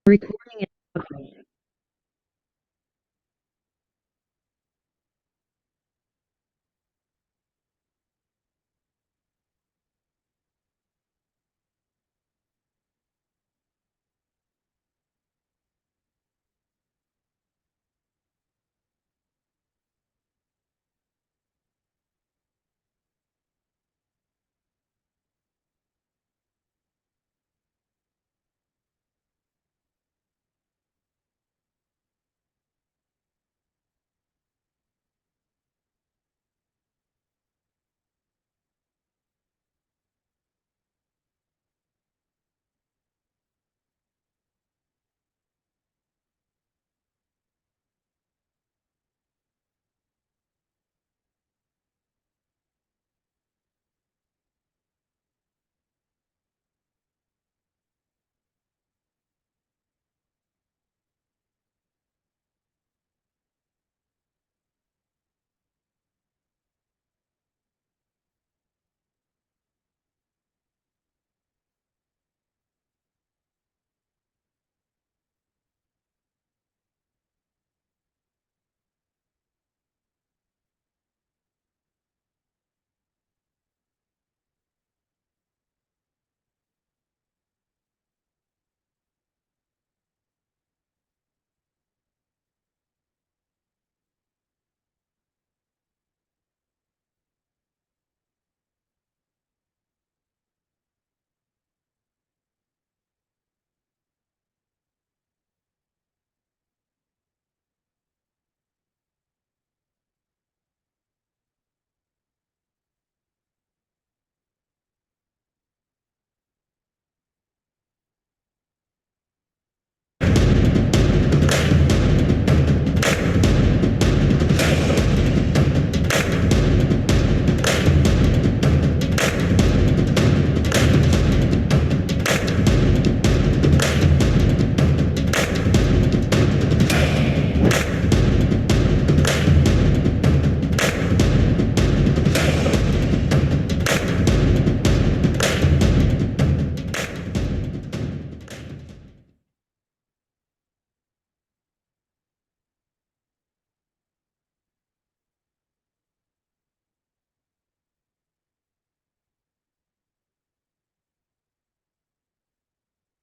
Recording in progress.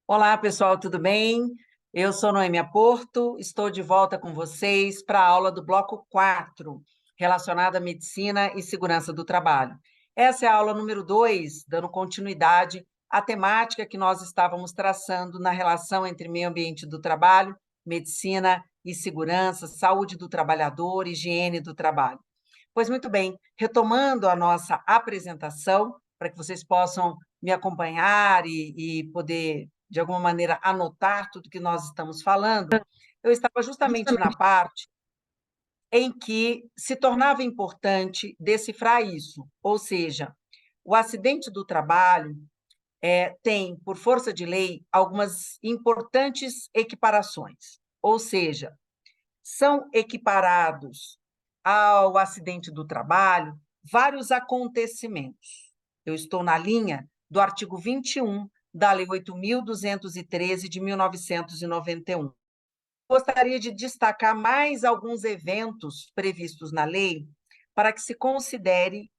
Olá, pessoal, tudo bem? Eu sou Noêmia Porto, estou de volta com vocês para a aula do bloco 4, relacionada à medicina e segurança do trabalho. Essa é a aula número 2, dando continuidade à temática que nós estávamos traçando na relação entre meio ambiente do trabalho, medicina e segurança, saúde do trabalhador, higiene do trabalho. Pois muito bem, retomando a nossa apresentação, para que vocês possam me acompanhar e poder, de alguma maneira, anotar tudo que nós estamos falando, eu estava justamente na parte em que se tornava importante decifrar isso, ou seja, o acidente do trabalho tem, por força de lei, algumas importantes equiparações, ou seja, são equiparados ao acidente do trabalho vários acontecimentos. Eu estou na linha do artigo 21 da Lei 8.213 de 1991. Gostaria de destacar mais alguns eventos previstos na lei para que se considere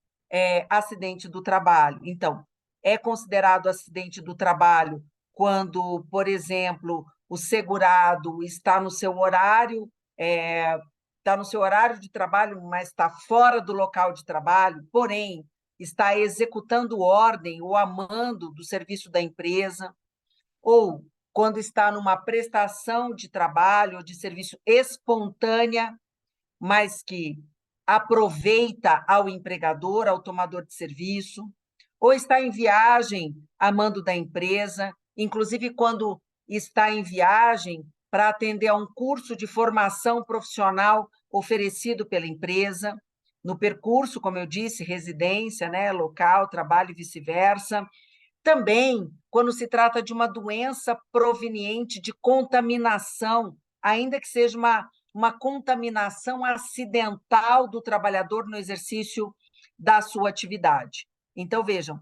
acidente do trabalho. Então, é considerado acidente do trabalho quando, por exemplo, o segurado está no seu horário, está no seu horário de trabalho, mas está fora do local de trabalho, porém está executando ordem ou amando do serviço da empresa, ou quando está numa prestação de trabalho ou de serviço espontânea, mas que aproveita ao empregador, ao tomador de serviço, ou está em viagem a mando da empresa, inclusive quando está em viagem para atender a um curso de formação profissional oferecido pela empresa, no percurso, como eu disse, residência, né, local, trabalho e vice-versa. Também, quando se trata de uma doença proveniente de contaminação, ainda que seja uma contaminação acidental do trabalhador no exercício da sua atividade. Então, vejam,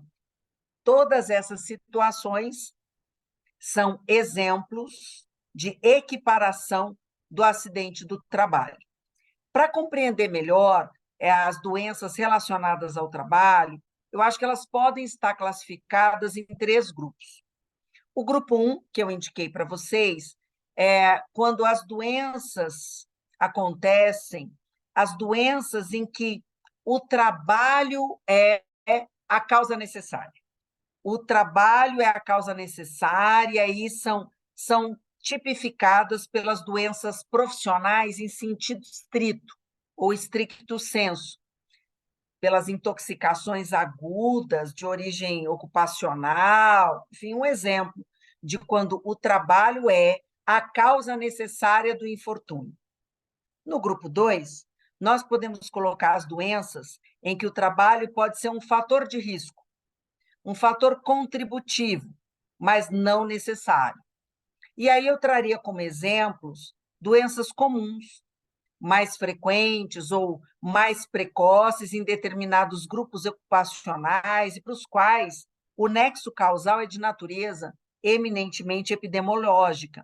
todas essas situações são exemplos de equiparação do acidente do trabalho. Para compreender melhor as doenças relacionadas ao trabalho, eu acho que elas podem estar classificadas em 3 grupos. O grupo 1, que eu indiquei para vocês, é quando as doenças acontecem, as doenças em que o trabalho é a causa necessária. O trabalho é a causa necessária e são tipificadas pelas doenças profissionais em sentido estrito, ou stricto sensu, pelas intoxicações agudas de origem ocupacional, enfim, um exemplo de quando o trabalho é a causa necessária do infortúnio. No grupo 2, nós podemos colocar as doenças em que o trabalho pode ser um fator de risco, um fator contributivo, mas não necessário. E aí eu traria como exemplos doenças comuns, mais frequentes ou mais precoces em determinados grupos ocupacionais e para os quais o nexo causal é de natureza eminentemente epidemiológica.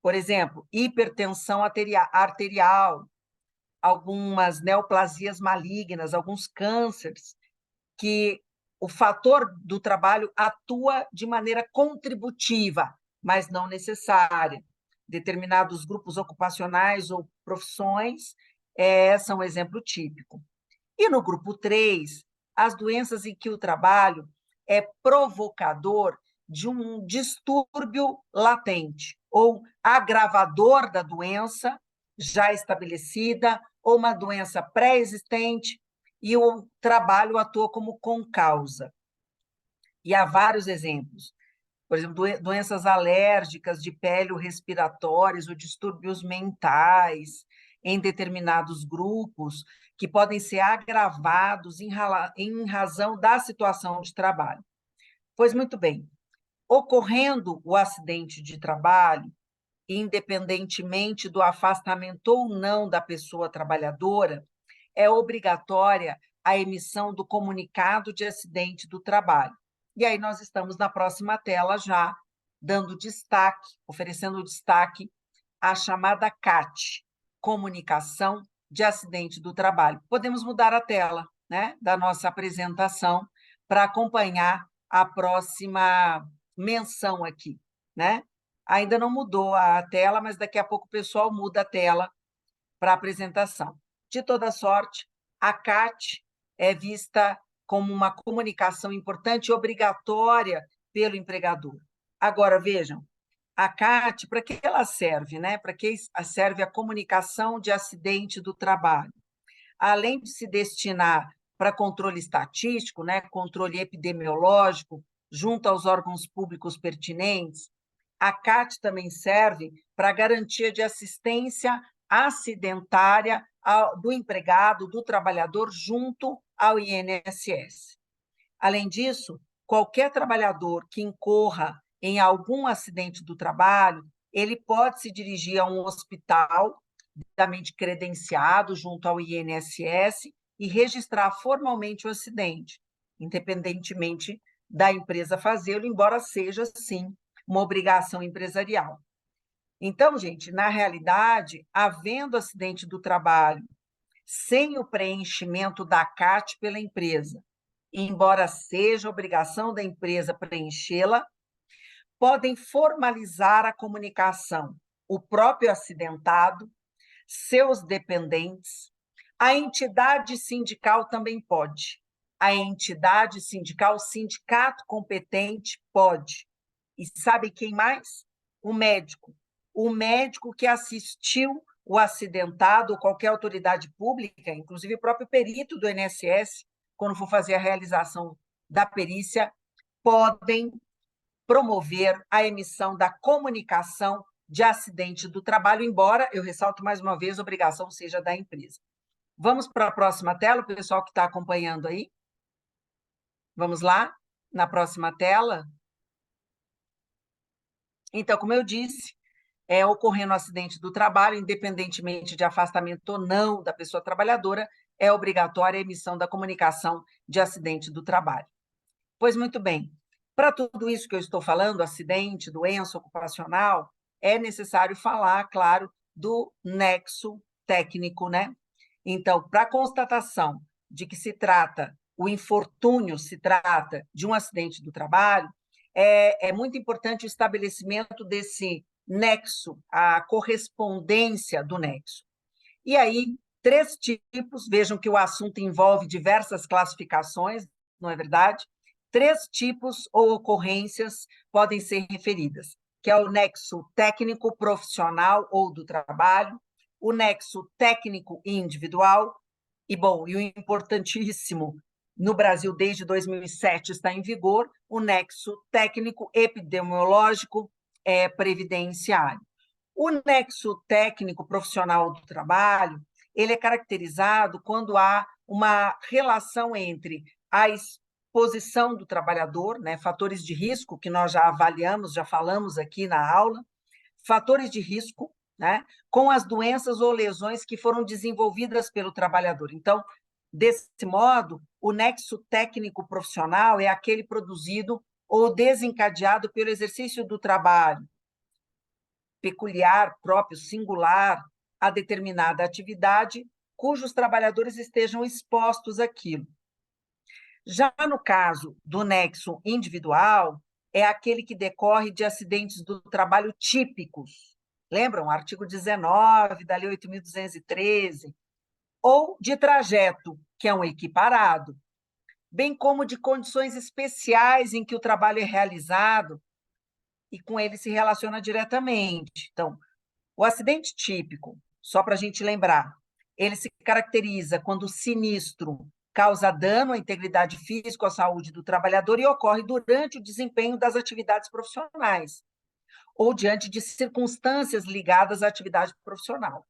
Por exemplo, hipertensão arterial, algumas neoplasias malignas, alguns cânceres, que o fator do trabalho atua de maneira contributiva, mas não necessária. Determinados grupos ocupacionais ou profissões são exemplo típico. E no grupo 3, as doenças em que o trabalho é provocador de um distúrbio latente ou agravador da doença já estabelecida ou uma doença pré-existente e o trabalho atua como concausa. E há vários exemplos. Por exemplo, doenças alérgicas de pele ou respiratórias ou distúrbios mentais em determinados grupos que podem ser agravados em razão da situação de trabalho. Pois muito bem, ocorrendo o acidente de trabalho, independentemente do afastamento ou não da pessoa trabalhadora, é obrigatória a emissão do comunicado de acidente do trabalho. E aí nós estamos na próxima tela já dando destaque, oferecendo destaque à chamada CAT, Comunicação de Acidente do Trabalho. Podemos mudar a tela, né, da nossa apresentação para acompanhar a próxima menção aqui, né? Ainda não mudou a tela, mas daqui a pouco o pessoal muda a tela para a apresentação. De toda sorte, a CAT é vista como uma comunicação importante e obrigatória pelo empregador. Agora, vejam, a CAT, para que ela serve? Né? Para que serve a comunicação de acidente do trabalho? Além de se destinar para controle estatístico, né, controle epidemiológico, junto aos órgãos públicos pertinentes, a CAT também serve para garantia de assistência acidentária do empregado, do trabalhador, junto ao INSS. Além disso, qualquer trabalhador que incorra em algum acidente do trabalho, ele pode se dirigir a um hospital devidamente credenciado junto ao INSS e registrar formalmente o acidente, independentemente da empresa fazê-lo, embora seja, sim, uma obrigação empresarial. Então, gente, na realidade, havendo acidente do trabalho sem o preenchimento da CAT pela empresa, embora seja obrigação da empresa preenchê-la, podem formalizar a comunicação o próprio acidentado, seus dependentes, a entidade sindical também pode. A entidade sindical, o sindicato competente pode. E sabe quem mais? O médico. O médico que assistiu o acidentado, ou qualquer autoridade pública, inclusive o próprio perito do INSS, quando for fazer a realização da perícia, podem promover a emissão da comunicação de acidente do trabalho, embora, eu ressalto mais uma vez, a obrigação seja da empresa. Vamos para a próxima tela, o pessoal que está acompanhando aí. Vamos lá, na próxima tela. Então, como eu disse, ocorrendo um acidente do trabalho, independentemente de afastamento ou não da pessoa trabalhadora, é obrigatória a emissão da comunicação de acidente do trabalho. Pois muito bem, para tudo isso que eu estou falando, acidente, doença ocupacional, é necessário falar, claro, do nexo técnico, né? Então, para a constatação de que o infortúnio se trata de um acidente do trabalho, é muito importante o estabelecimento desse nexo, a correspondência do nexo. E aí, 3 tipos, vejam que o assunto envolve diversas classificações, não é verdade? 3 tipos ou ocorrências podem ser referidas, que é o nexo técnico profissional ou do trabalho, o nexo técnico individual, e, bom, e o importantíssimo, no Brasil, desde 2007, está em vigor, o nexo técnico epidemiológico previdenciário. O nexo técnico profissional do trabalho, ele é caracterizado quando há uma relação entre a exposição do trabalhador, né, fatores de risco que nós já avaliamos, já falamos aqui na aula, fatores de risco, né, com as doenças ou lesões que foram desenvolvidas pelo trabalhador. Então, desse modo, o nexo técnico profissional é aquele produzido ou desencadeado pelo exercício do trabalho peculiar, próprio, singular a determinada atividade, cujos trabalhadores estejam expostos àquilo. Já no caso do nexo individual, é aquele que decorre de acidentes do trabalho típicos. Lembram? Artigo 19 da Lei 8.213. Ou de trajeto, que é um equiparado, bem como de condições especiais em que o trabalho é realizado e com ele se relaciona diretamente. Então, o acidente típico, só para a gente lembrar, ele se caracteriza quando o sinistro causa dano à integridade física ou à saúde do trabalhador e ocorre durante o desempenho das atividades profissionais ou diante de circunstâncias ligadas à atividade profissional.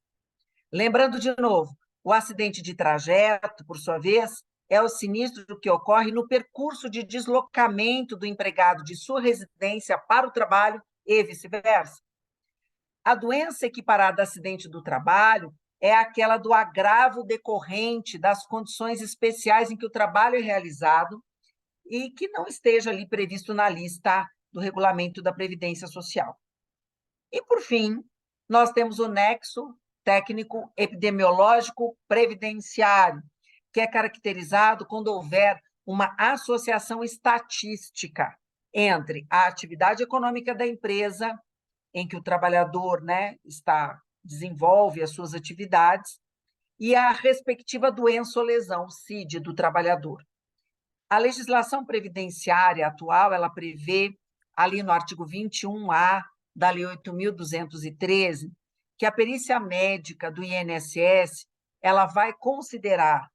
Lembrando de novo, o acidente de trajeto, por sua vez, é o sinistro que ocorre no percurso de deslocamento do empregado de sua residência para o trabalho e vice-versa. A doença equiparada a acidente do trabalho é aquela do agravo decorrente das condições especiais em que o trabalho é realizado e que não esteja ali previsto na lista do regulamento da Previdência Social. E, por fim, nós temos o nexo técnico epidemiológico previdenciário, que é caracterizado quando houver uma associação estatística entre a atividade econômica da empresa em que o trabalhador, né, desenvolve as suas atividades, e a respectiva doença ou lesão, CID, do trabalhador. A legislação previdenciária atual, ela prevê, ali no artigo 21A da Lei 8.213, que a perícia médica do INSS, ela vai considerar,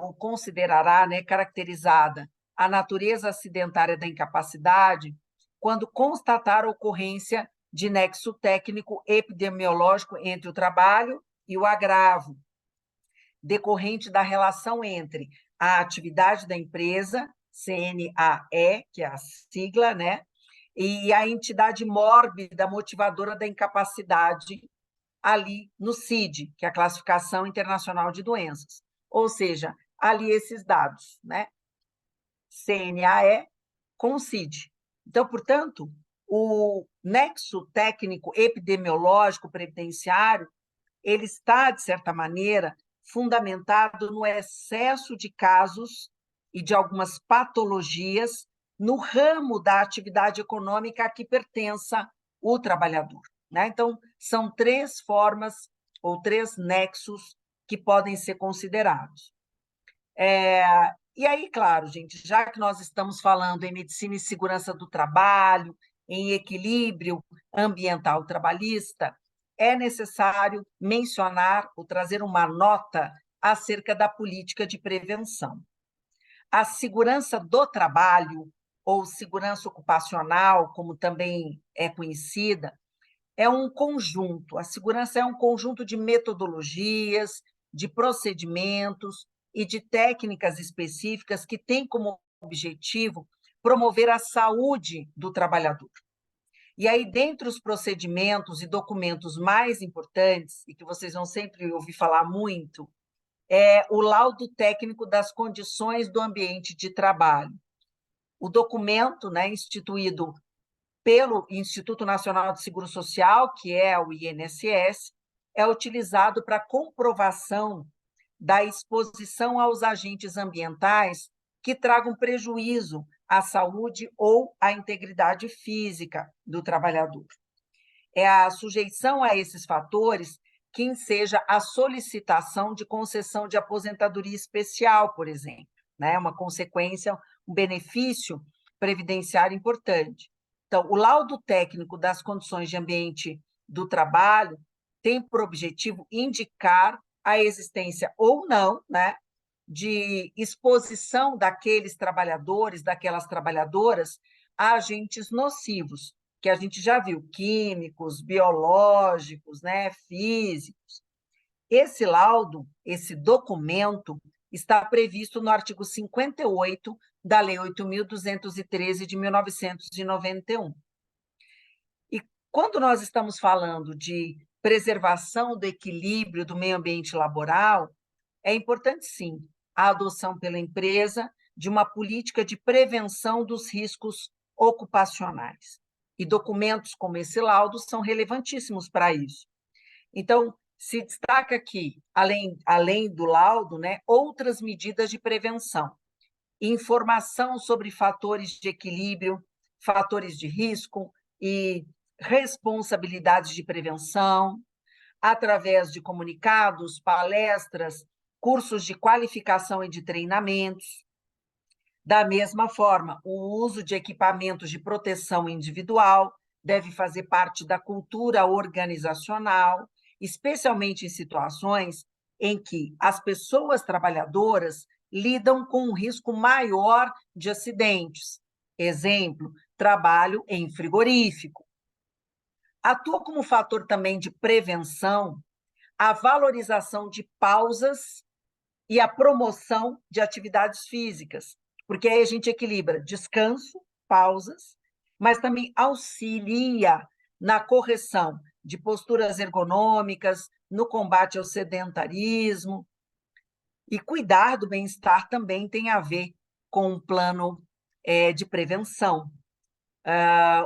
ou considerará, né, caracterizada a natureza acidentária da incapacidade, quando constatar a ocorrência de nexo técnico epidemiológico entre o trabalho e o agravo, decorrente da relação entre a atividade da empresa, CNAE, que é a sigla, né, e a entidade mórbida motivadora da incapacidade ali no CID, que é a Classificação Internacional de Doenças. Ou seja, ali esses dados, né? CNAE com CID. Então, portanto, o nexo técnico epidemiológico previdenciário, ele está, de certa maneira, fundamentado no excesso de casos e de algumas patologias no ramo da atividade econômica a que pertença o trabalhador, né? Então, são 3 formas ou 3 nexos que podem ser considerados. E aí, claro, gente, já que nós estamos falando em medicina e segurança do trabalho, em equilíbrio ambiental trabalhista, é necessário mencionar ou trazer uma nota acerca da política de prevenção. A segurança do trabalho, ou segurança ocupacional, como também é conhecida, é um conjunto, a segurança é um conjunto de metodologias, de procedimentos e de técnicas específicas que têm como objetivo promover a saúde do trabalhador. E aí, dentre os procedimentos e documentos mais importantes, e que vocês vão sempre ouvir falar muito, é o laudo técnico das condições do ambiente de trabalho. O documento, né, instituído pelo Instituto Nacional de Seguro Social, que é o INSS, é utilizado para comprovação da exposição aos agentes ambientais que tragam prejuízo à saúde ou à integridade física do trabalhador. É a sujeição a esses fatores que enseja a solicitação de concessão de aposentadoria especial, por exemplo, né? Uma consequência, um benefício previdenciário importante. Então, o laudo técnico das condições de ambiente do trabalho tem por objetivo indicar a existência ou não, né, de exposição daqueles trabalhadores, daquelas trabalhadoras, a agentes nocivos, que a gente já viu, químicos, biológicos, né, físicos. Esse laudo, esse documento, está previsto no artigo 58 da Lei 8.213 de 1991. E quando nós estamos falando de preservação do equilíbrio do meio ambiente laboral, é importante, sim, a adoção pela empresa de uma política de prevenção dos riscos ocupacionais. E documentos como esse laudo são relevantíssimos para isso. Então, se destaca aqui, além do laudo, né, outras medidas de prevenção, informação sobre fatores de equilíbrio, fatores de risco e responsabilidades de prevenção, através de comunicados, palestras, cursos de qualificação e de treinamentos. Da mesma forma, o uso de equipamentos de proteção individual deve fazer parte da cultura organizacional, especialmente em situações em que as pessoas trabalhadoras lidam com um risco maior de acidentes. Exemplo, trabalho em frigorífico. Atua como fator também de prevenção a valorização de pausas e a promoção de atividades físicas, porque aí a gente equilibra descanso, pausas, mas também auxilia na correção de posturas ergonômicas, no combate ao sedentarismo. E cuidar do bem-estar também tem a ver com um plano de prevenção.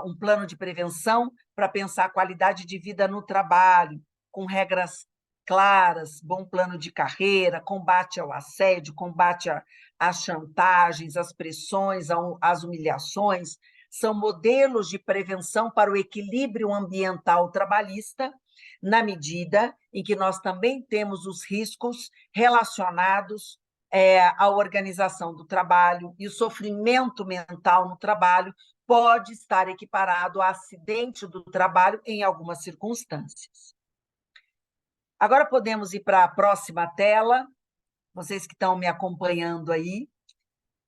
Um plano de prevenção para pensar a qualidade de vida no trabalho, com regras claras, bom plano de carreira, combate ao assédio, combate às chantagens, às pressões, às humilhações, são modelos de prevenção para o equilíbrio ambiental trabalhista, na medida em que nós também temos os riscos relacionados à organização do trabalho e o sofrimento mental no trabalho pode estar equiparado a acidente do trabalho em algumas circunstâncias. Agora podemos ir para a próxima tela, vocês que estão me acompanhando aí.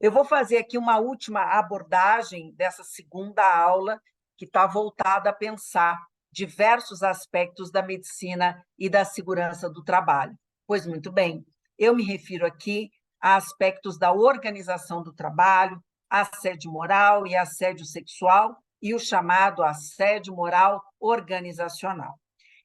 Eu vou fazer aqui uma última abordagem dessa segunda aula, que está voltada a pensar diversos aspectos da medicina e da segurança do trabalho. Pois muito bem, eu me refiro aqui a aspectos da organização do trabalho, assédio moral e assédio sexual, e o chamado assédio moral organizacional.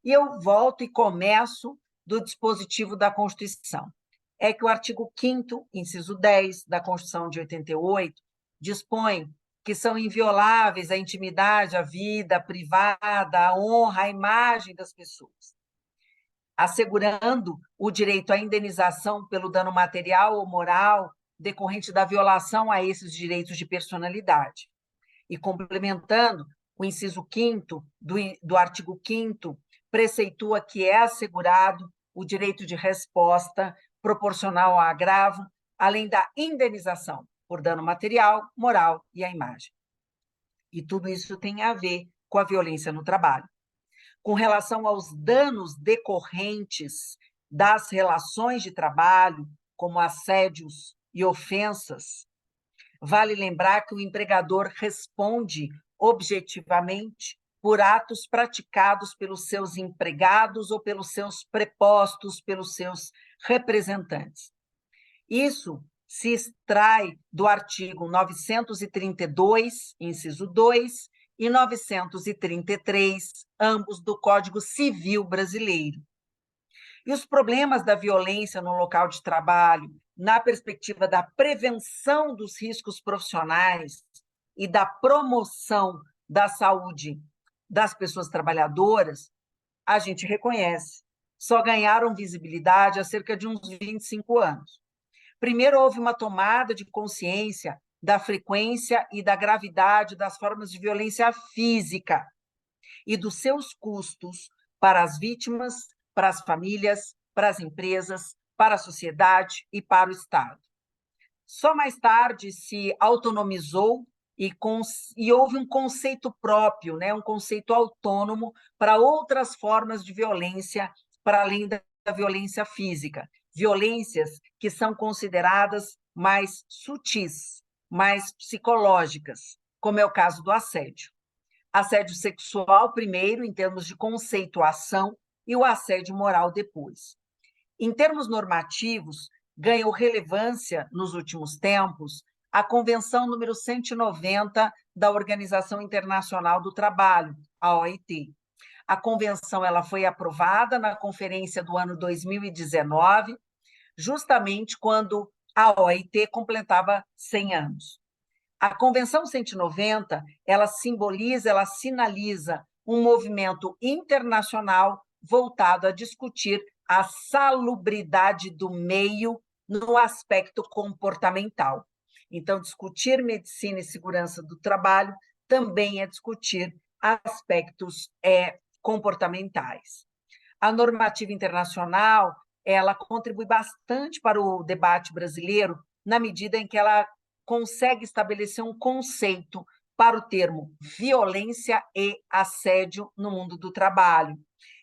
E eu volto e começo do dispositivo da Constituição. É que o artigo 5º, inciso 10 da Constituição de 88, dispõe que são invioláveis a intimidade, a vida privada, a honra, a imagem das pessoas, assegurando o direito à indenização pelo dano material ou moral decorrente da violação a esses direitos de personalidade. E complementando, o inciso 5º do artigo 5º preceitua que é assegurado o direito de resposta proporcional ao agravo, além da indenização por dano material, moral e à imagem. E tudo isso tem a ver com a violência no trabalho. Com relação aos danos decorrentes das relações de trabalho, como assédios e ofensas, vale lembrar que o empregador responde objetivamente por atos praticados pelos seus empregados ou pelos seus prepostos, pelos seus representantes. Isso se extrai do artigo 932, inciso 2, e 933, ambos do Código Civil Brasileiro. E os problemas da violência no local de trabalho, na perspectiva da prevenção dos riscos profissionais e da promoção da saúde das pessoas trabalhadoras, a gente reconhece, só ganharam visibilidade há cerca de uns 25 anos. Primeiro, houve uma tomada de consciência da frequência e da gravidade das formas de violência física e dos seus custos para as vítimas, para as famílias, para as empresas, para a sociedade e para o Estado. Só mais tarde se autonomizou e houve um conceito próprio, né, um conceito autônomo para outras formas de violência, para além da violência física. Violências que são consideradas mais sutis, mais psicológicas, como é o caso do assédio. Assédio sexual, primeiro, em termos de conceituação, e o assédio moral depois. Em termos normativos, ganhou relevância nos últimos tempos a Convenção número 190 da Organização Internacional do Trabalho, a OIT. A convenção ela foi aprovada na conferência do ano 2019, justamente quando a OIT completava 100 anos. A Convenção 190, ela simboliza, ela sinaliza um movimento internacional voltado a discutir a salubridade do meio no aspecto comportamental. Então, discutir medicina e segurança do trabalho também é discutir aspectos comportamentais. A normativa internacional, ela contribui bastante para o debate brasileiro na medida em que ela consegue estabelecer um conceito para o termo violência e assédio no mundo do trabalho,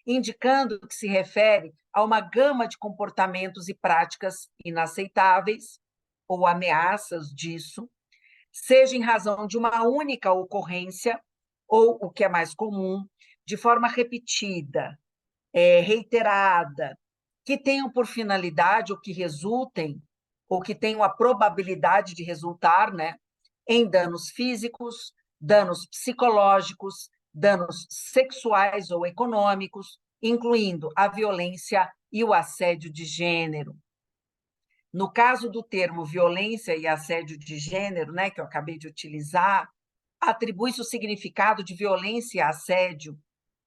indicando que se refere a uma gama de comportamentos e práticas inaceitáveis ou ameaças disso, seja em razão de uma única ocorrência ou, o que é mais comum, de forma repetida, reiterada, que tenham por finalidade ou que resultem, ou que tenham a probabilidade de resultar, né, em danos físicos, danos psicológicos, danos sexuais ou econômicos, incluindo a violência e o assédio de gênero. No caso do termo violência e assédio de gênero, né, que eu acabei de utilizar, atribui-se o significado de violência e assédio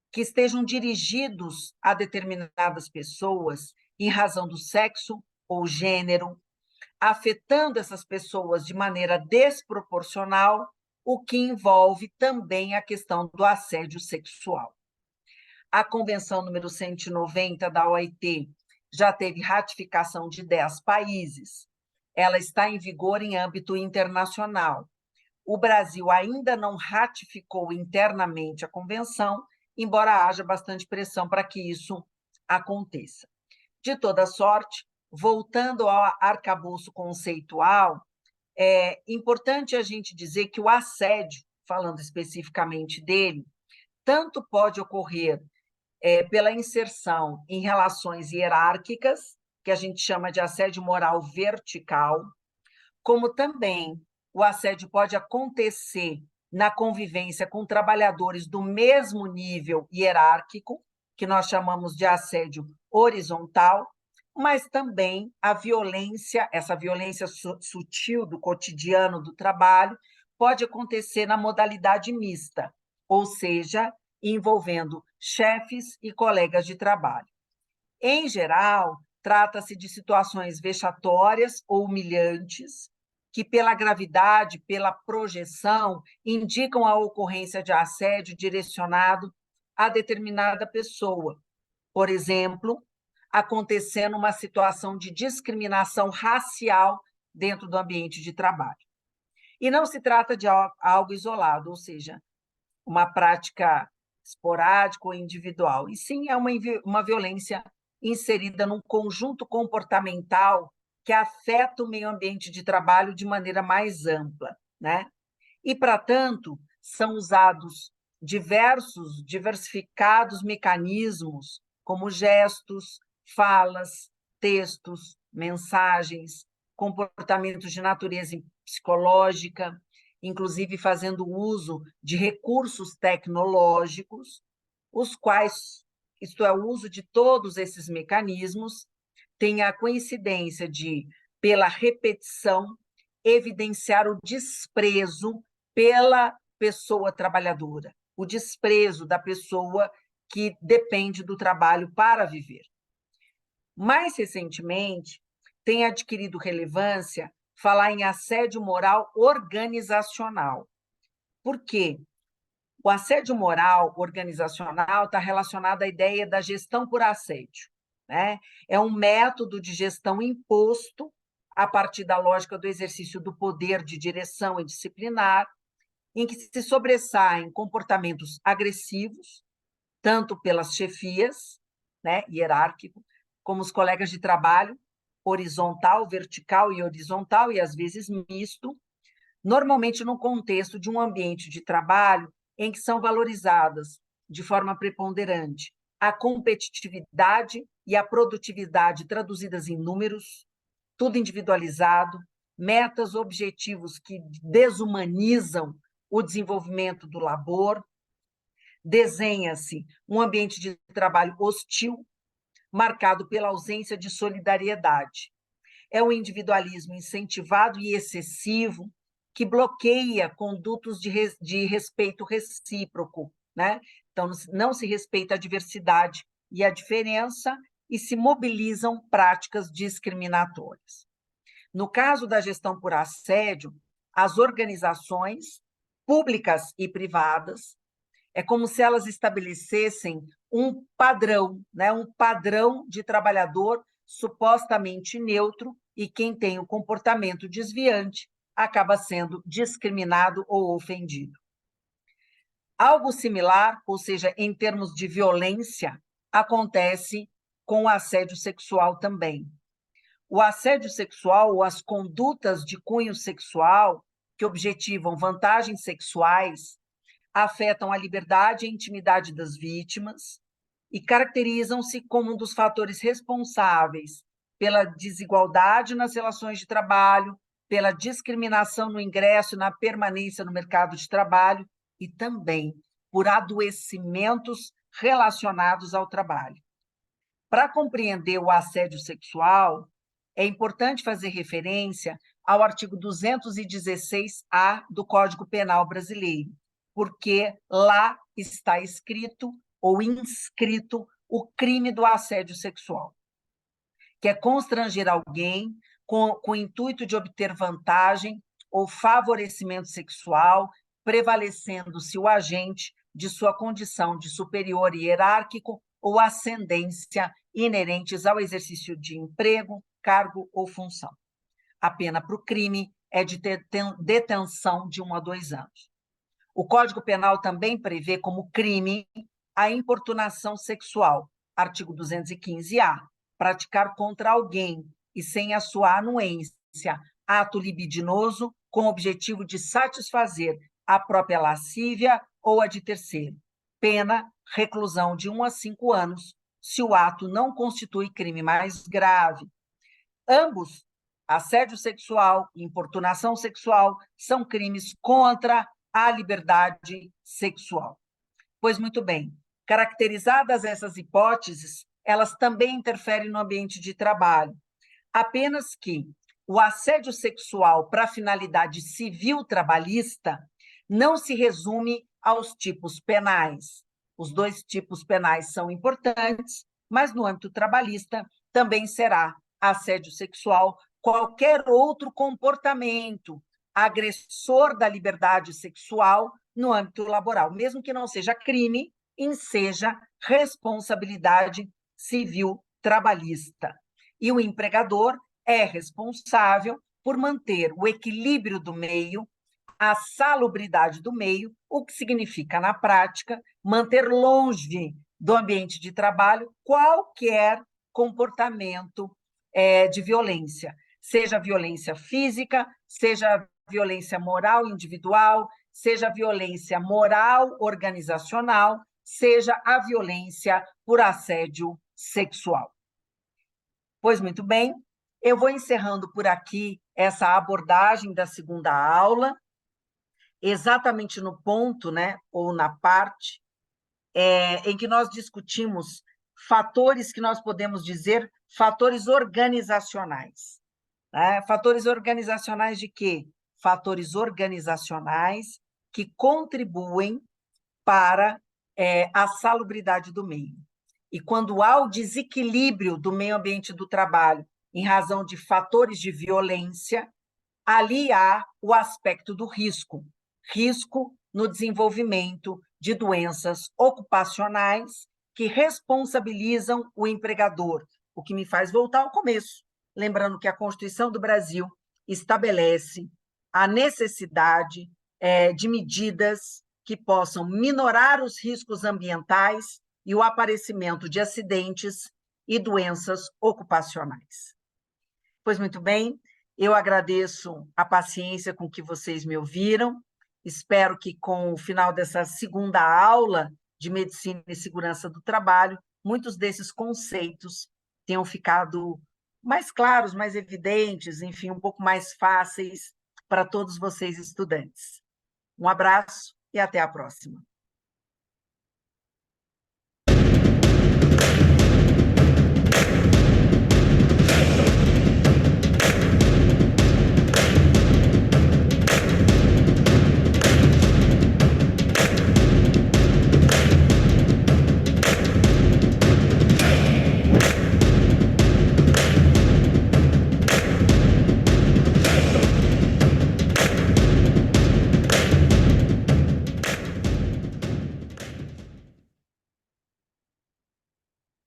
que estejam dirigidos a determinadas pessoas em razão do sexo ou gênero, afetando essas pessoas de maneira desproporcional, o que envolve também a questão do assédio sexual. A Convenção número 190 da OIT já teve ratificação de 10 países. Ela está em vigor em âmbito internacional. O Brasil ainda não ratificou internamente a convenção, embora haja bastante pressão para que isso aconteça. De toda sorte, voltando ao arcabouço conceitual, é importante a gente dizer que o assédio, falando especificamente dele, tanto pode ocorrer pela inserção em relações hierárquicas, que a gente chama de assédio moral vertical, como também o assédio pode acontecer na convivência com trabalhadores do mesmo nível hierárquico, que nós chamamos de assédio horizontal, mas também a violência, essa violência sutil do cotidiano do trabalho, pode acontecer na modalidade mista, ou seja, envolvendo chefes e colegas de trabalho. Em geral, trata-se de situações vexatórias ou humilhantes, que, pela gravidade, pela projeção, indicam a ocorrência de assédio direcionado a determinada pessoa. Por exemplo, acontecendo uma situação de discriminação racial dentro do ambiente de trabalho. E não se trata de algo isolado, ou seja, uma prática esporádica ou individual, e sim é uma violência inserida num conjunto comportamental que afeta o meio ambiente de trabalho de maneira mais ampla, né? E, para tanto, são usados diversificados mecanismos, como gestos, falas, textos, mensagens, comportamentos de natureza psicológica, inclusive fazendo uso de recursos tecnológicos, os quais, isto é, o uso de todos esses mecanismos, tem a coincidência de, pela repetição, evidenciar o desprezo pela pessoa trabalhadora, o desprezo da pessoa que depende do trabalho para viver. Mais recentemente, tem adquirido relevância falar em assédio moral organizacional. Por quê? O assédio moral organizacional está relacionado à ideia da gestão por assédio, né? É um método de gestão imposto a partir da lógica do exercício do poder de direção e disciplinar, em que se sobressaem comportamentos agressivos, tanto pelas chefias, né, hierárquico, como os colegas de trabalho, horizontal, vertical e horizontal, e às vezes misto, normalmente no contexto de um ambiente de trabalho em que são valorizadas de forma preponderante a competitividade e a produtividade traduzidas em números, tudo individualizado, metas, objetivos que desumanizam o desenvolvimento do labor, desenha-se um ambiente de trabalho hostil, marcado pela ausência de solidariedade. É o individualismo incentivado e excessivo que bloqueia condutos de respeito recíproco, né? Então, não se respeita a diversidade e a diferença e se mobilizam práticas discriminatórias. No caso da gestão por assédio, as organizações públicas e privadas é como se elas estabelecessem um padrão, né? Um padrão de trabalhador supostamente neutro, e quem tem o comportamento desviante acaba sendo discriminado ou ofendido. Algo similar, ou seja, em termos de violência, acontece com o assédio sexual também. O assédio sexual ou as condutas de cunho sexual que objetivam vantagens sexuais afetam a liberdade e a intimidade das vítimas e caracterizam-se como um dos fatores responsáveis pela desigualdade nas relações de trabalho, pela discriminação no ingresso e na permanência no mercado de trabalho e também por adoecimentos relacionados ao trabalho. Para compreender o assédio sexual, é importante fazer referência ao artigo 216-A do Código Penal Brasileiro, porque lá está escrito ou inscrito o crime do assédio sexual, que é constranger alguém com o intuito de obter vantagem ou favorecimento sexual, prevalecendo-se o agente de sua condição de superior hierárquico ou ascendência inerentes ao exercício de emprego, cargo ou função. A pena para o crime é de detenção de 1 a 2 anos. O Código Penal também prevê como crime a importunação sexual, artigo 215-A, praticar contra alguém e sem a sua anuência ato libidinoso com o objetivo de satisfazer a própria lascívia ou a de terceiro. Pena, reclusão de 1 a 5 anos, se o ato não constitui crime mais grave. Ambos, assédio sexual e importunação sexual, são crimes contra a liberdade sexual. Pois muito bem, caracterizadas essas hipóteses, elas também interferem no ambiente de trabalho, apenas que o assédio sexual para finalidade civil trabalhista não se resume aos tipos penais. Os 2 tipos penais são importantes, mas no âmbito trabalhista também será assédio sexual qualquer outro comportamento agressor da liberdade sexual no âmbito laboral, mesmo que não seja crime, seja responsabilidade civil trabalhista. E o empregador é responsável por manter o equilíbrio do meio, a salubridade do meio, o que significa, na prática, manter longe do ambiente de trabalho qualquer comportamento de violência, seja violência física, seja violência moral individual, seja violência moral organizacional, seja a violência por assédio sexual. Pois muito bem, eu vou encerrando por aqui essa abordagem da segunda aula, exatamente no ponto, né, ou na parte, em que nós discutimos fatores que nós podemos dizer fatores organizacionais. Né? Fatores organizacionais de quê? Fatores organizacionais que contribuem para a salubridade do meio. E quando há o desequilíbrio do meio ambiente do trabalho em razão de fatores de violência, ali há o aspecto do risco, risco no desenvolvimento de doenças ocupacionais que responsabilizam o empregador, o que me faz voltar ao começo, lembrando que a Constituição do Brasil estabelece a necessidade de medidas que possam minorar os riscos ambientais e o aparecimento de acidentes e doenças ocupacionais. Pois muito bem, eu agradeço a paciência com que vocês me ouviram. Espero que, com o final dessa segunda aula de Medicina e Segurança do Trabalho, muitos desses conceitos tenham ficado mais claros, mais evidentes, enfim, um pouco mais fáceis para todos vocês, estudantes. Um abraço e até a próxima.